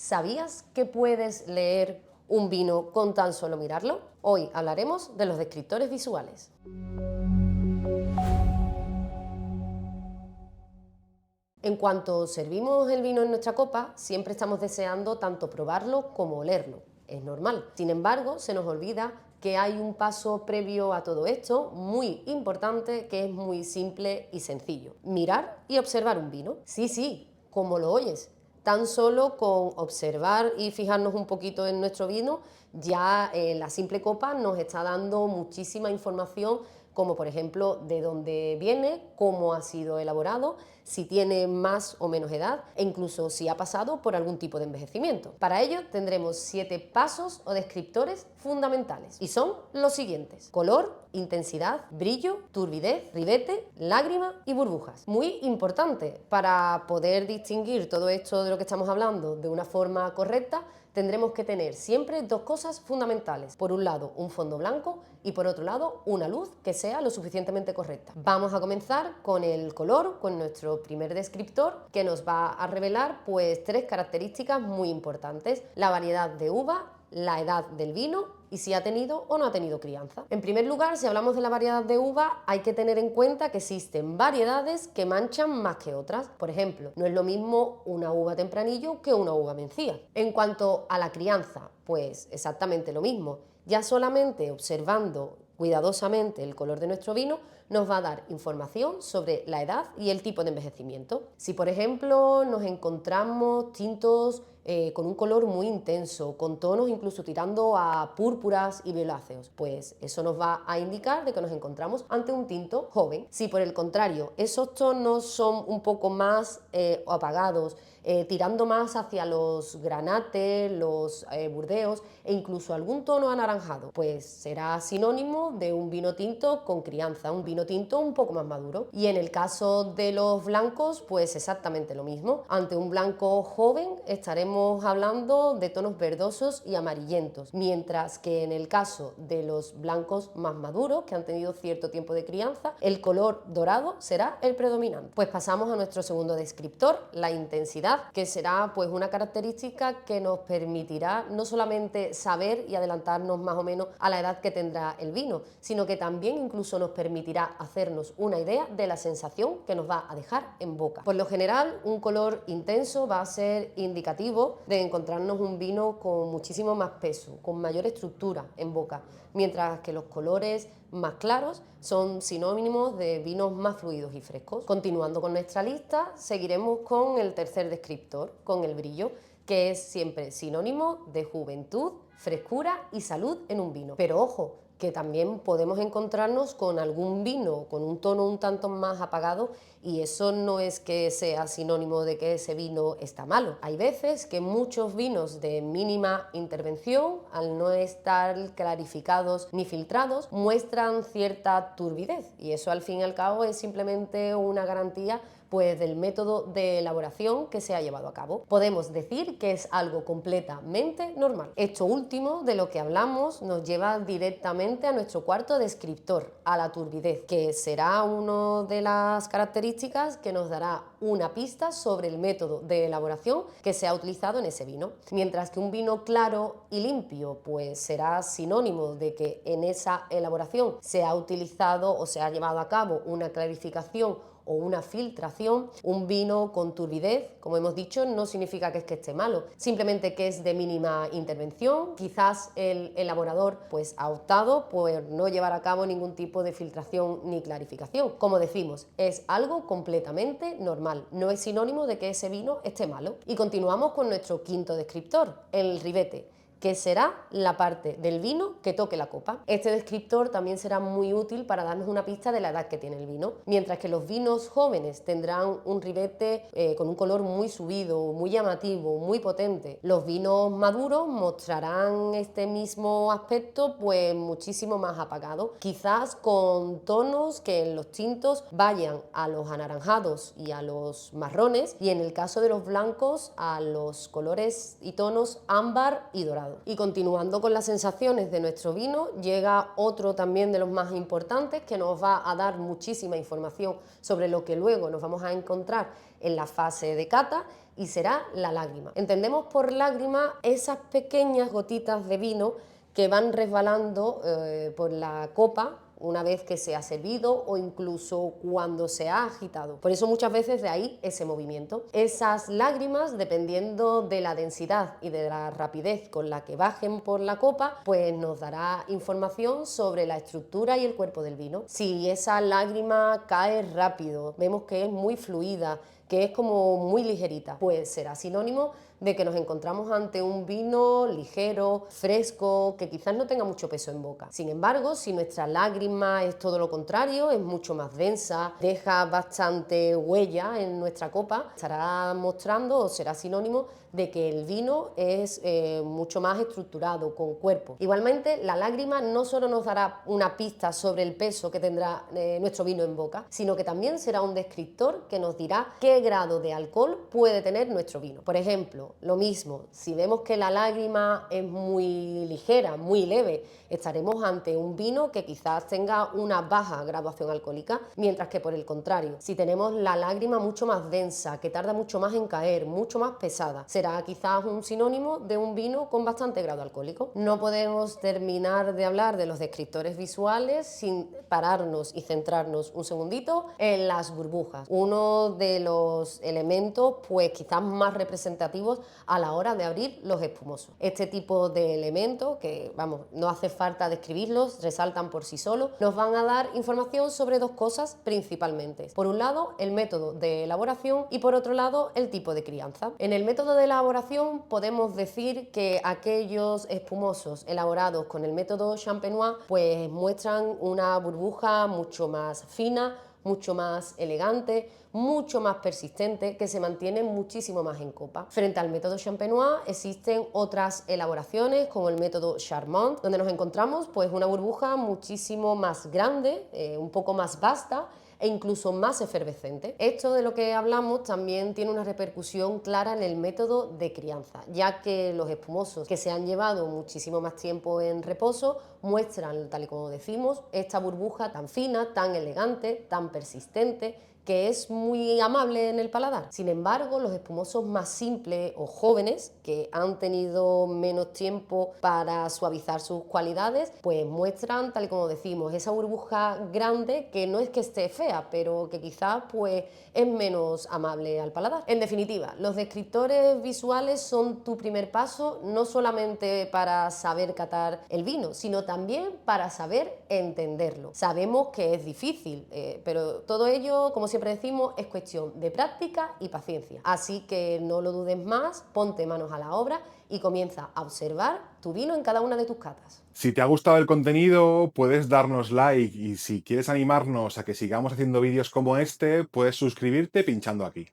¿Sabías que puedes leer un vino con tan solo mirarlo? Hoy hablaremos de los descriptores visuales. En cuanto servimos el vino en nuestra copa, siempre estamos deseando tanto probarlo como olerlo. Es normal. Sin embargo, se nos olvida que hay un paso previo a todo esto, muy importante, que es muy simple y sencillo. Mirar y observar un vino. Sí, como lo oyes. Tan solo con observar y fijarnos un poquito en nuestro vino, ya la simple copa nos está dando muchísima información, como por ejemplo de dónde viene, cómo ha sido elaborado, si tiene más o menos edad e incluso si ha pasado por algún tipo de envejecimiento. Para ello tendremos 7 pasos o descriptores fundamentales y son los siguientes: color, intensidad, brillo, turbidez, ribete, lágrima y burbujas. Muy importante, para poder distinguir todo esto de lo que estamos hablando de una forma correcta, tendremos que tener siempre dos cosas fundamentales. Por un lado, un fondo blanco y por otro lado, una luz que sea lo suficientemente correcta. Vamos a comenzar con el color, con nuestro primer descriptor, que nos va a revelar pues 3 características muy importantes: la variedad de uva, la edad del vino y si ha tenido o no ha tenido crianza. En primer lugar, si hablamos de la variedad de uva, hay que tener en cuenta que existen variedades que manchan más que otras. Por ejemplo, no es lo mismo una uva tempranillo que una uva mencía. En cuanto a la crianza, pues exactamente lo mismo. Ya solamente observando cuidadosamente el color de nuestro vino nos va a dar información sobre la edad y el tipo de envejecimiento. Si por ejemplo nos encontramos tintos con un color muy intenso, con tonos incluso tirando a púrpuras y violáceos, pues eso nos va a indicar de que nos encontramos ante un tinto joven. Si por el contrario esos tonos son un poco más apagados, tirando más hacia los granates, los burdeos e incluso algún tono anaranjado, pues será sinónimo de un vino tinto con crianza, un vino tinto un poco más maduro. Y en el caso de los blancos, pues exactamente lo mismo. Ante un blanco joven estaremos hablando de tonos verdosos y amarillentos, mientras que en el caso de los blancos más maduros, que han tenido cierto tiempo de crianza, el color dorado será el predominante. Pues pasamos a nuestro segundo descriptor, la intensidad, que será pues una característica que nos permitirá no solamente saber y adelantarnos más o menos a la edad que tendrá el vino, sino que también incluso nos permitirá hacernos una idea de la sensación que nos va a dejar en boca. Por lo general, un color intenso va a ser indicativo de encontrarnos un vino con muchísimo más peso, con mayor estructura en boca, mientras que los colores más claros son sinónimos de vinos más fluidos y frescos. Continuando con nuestra lista, seguiremos con el tercer descriptor, con el brillo, que es siempre sinónimo de juventud, frescura y salud en un vino. Pero ojo, que también podemos encontrarnos con algún vino con un tono un tanto más apagado y eso no es que sea sinónimo de que ese vino está malo. Hay veces que muchos vinos de mínima intervención, al no estar clarificados ni filtrados, muestran cierta turbidez y eso al fin y al cabo es simplemente una garantía pues del método de elaboración que se ha llevado a cabo. Podemos decir que es algo completamente normal. Esto último de lo que hablamos nos lleva directamente a nuestro cuarto descriptor, a la turbidez, que será una de las características que nos dará una pista sobre el método de elaboración que se ha utilizado en ese vino. Mientras que un vino claro y limpio pues será sinónimo de que en esa elaboración se ha utilizado o se ha llevado a cabo una clarificación o una filtración. Un vino con turbidez, como hemos dicho, no significa que esté malo, simplemente que es de mínima intervención. Quizás el elaborador pues ha optado por no llevar a cabo ningún tipo de filtración ni clarificación. Como decimos, es algo completamente normal, no es sinónimo de que ese vino esté malo. Y continuamos con nuestro quinto descriptor, el ribete, que será la parte del vino que toque la copa. Este descriptor también será muy útil para darnos una pista de la edad que tiene el vino. Mientras que los vinos jóvenes tendrán un ribete con un color muy subido, muy llamativo, muy potente, los vinos maduros mostrarán este mismo aspecto pues muchísimo más apagado, quizás con tonos que en los tintos vayan a los anaranjados y a los marrones, y en el caso de los blancos a los colores y tonos ámbar y dorado. agradado. Y continuando con las sensaciones de nuestro vino, llega otro también de los más importantes que nos va a dar muchísima información sobre lo que luego nos vamos a encontrar en la fase de cata, y será la lágrima. Entendemos por lágrima esas pequeñas gotitas de vino que van resbalando por la copa una vez que se ha servido o incluso cuando se ha agitado. Por eso muchas veces de ahí ese movimiento. Esas lágrimas, dependiendo de la densidad y de la rapidez con la que bajen por la copa, pues nos dará información sobre la estructura y el cuerpo del vino. Si esa lágrima cae rápido, vemos que es muy fluida, que es como muy ligerita, pues será sinónimo de que nos encontramos ante un vino ligero, fresco, que quizás no tenga mucho peso en boca. Sin embargo, si nuestra lágrima es todo lo contrario, es mucho más densa, deja bastante huella en nuestra copa, estará mostrando o será sinónimo de que el vino es mucho más estructurado, con cuerpo. Igualmente, la lágrima no solo nos dará una pista sobre el peso que tendrá nuestro vino en boca, sino que también será un descriptor que nos dirá qué grado de alcohol puede tener nuestro vino. Por ejemplo, lo mismo, si vemos que la lágrima es muy ligera, muy leve, estaremos ante un vino que quizás tenga una baja graduación alcohólica, mientras que por el contrario, si tenemos la lágrima mucho más densa, que tarda mucho más en caer, mucho más pesada, será quizás un sinónimo de un vino con bastante grado alcohólico. No podemos terminar de hablar de los descriptores visuales sin pararnos y centrarnos un segundito en las burbujas, uno de los elementos pues quizás más representativos a la hora de abrir los espumosos. Este tipo de elementos, que vamos, no hace falta describirlos, resaltan por sí solos, nos van a dar información sobre dos cosas principalmente. Por un lado, el método de elaboración y por otro lado, el tipo de crianza. En el método de elaboración podemos decir que aquellos espumosos elaborados con el método Champenois pues muestran una burbuja mucho más fina, mucho más elegante, mucho más persistente, que se mantiene muchísimo más en copa. Frente al método Champenois existen otras elaboraciones como el método Charmant, donde nos encontramos pues una burbuja muchísimo más grande, un poco más vasta e incluso más efervescente. Esto de lo que hablamos también tiene una repercusión clara en el método de crianza, ya que los espumosos que se han llevado muchísimo más tiempo en reposo muestran, tal y como decimos, esta burbuja tan fina, tan elegante, tan persistente, que es muy amable en el paladar. Sin embargo, los espumosos más simples o jóvenes, que han tenido menos tiempo para suavizar sus cualidades, pues muestran, tal y como decimos, esa burbuja grande que no es que esté fea, pero que quizás pues es menos amable al paladar. En definitiva, los descriptores visuales son tu primer paso, no solamente para saber catar el vino, sino también para saber entenderlo. Sabemos que es difícil, pero todo ello, como siempre decimos, es cuestión de práctica y paciencia. Así que no lo dudes más, ponte manos a la obra y comienza a observar tu vino en cada una de tus catas. Si te ha gustado el contenido, puedes darnos like y si quieres animarnos a que sigamos haciendo vídeos como este, puedes suscribirte pinchando aquí.